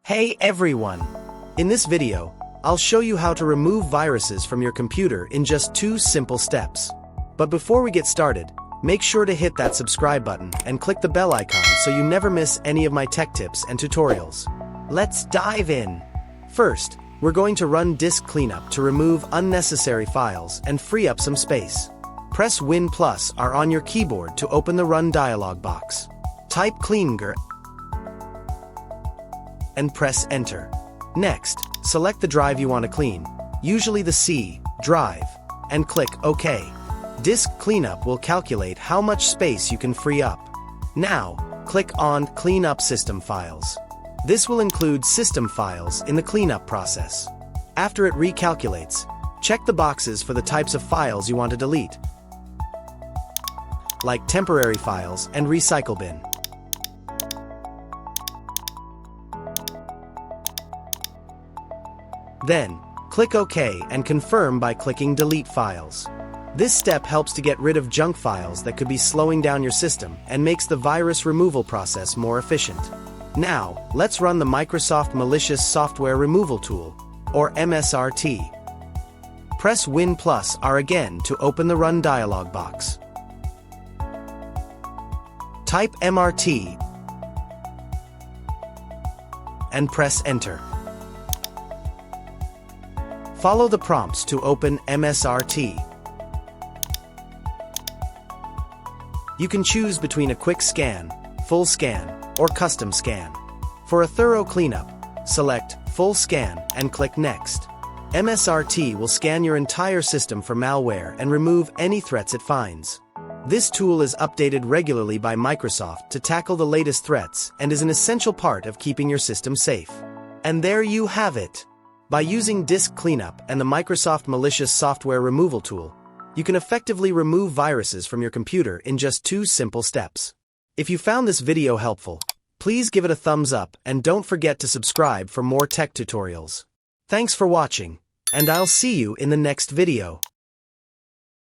Hey everyone! In this video, I'll show you how to remove viruses from your computer in just 2 simple steps. But before we get started, make sure to hit that subscribe button and click the bell icon so you never miss any of my tech tips and tutorials. Let's dive in! First, we're going to run disk cleanup to remove unnecessary files and free up some space. Press Win+R on your keyboard to open the Run dialog box. Type cleanger and press Enter. Next, select the drive you want to clean, usually the C drive, and click OK. Disk Cleanup will calculate how much space you can free up. Now, click on Clean Up System Files. This will include system files in the cleanup process. After it recalculates, check the boxes for the types of files you want to delete, like temporary files and recycle bin. Then, click OK and confirm by clicking Delete Files. This step helps to get rid of junk files that could be slowing down your system and makes the virus removal process more efficient. Now, let's run the Microsoft Malicious Software Removal Tool, or MSRT. Press Win+R again to open the Run dialog box. Type MRT and press Enter. Follow the prompts to open MSRT. You can choose between a quick scan, full scan, or custom scan. For a thorough cleanup, select Full Scan and click Next. MSRT will scan your entire system for malware and remove any threats it finds. This tool is updated regularly by Microsoft to tackle the latest threats and is an essential part of keeping your system safe. And there you have it! By using Disk Cleanup and the Microsoft Malicious Software Removal Tool, you can effectively remove viruses from your computer in just 2 simple steps. If you found this video helpful, please give it a thumbs up and don't forget to subscribe for more tech tutorials. Thanks for watching, and I'll see you in the next video.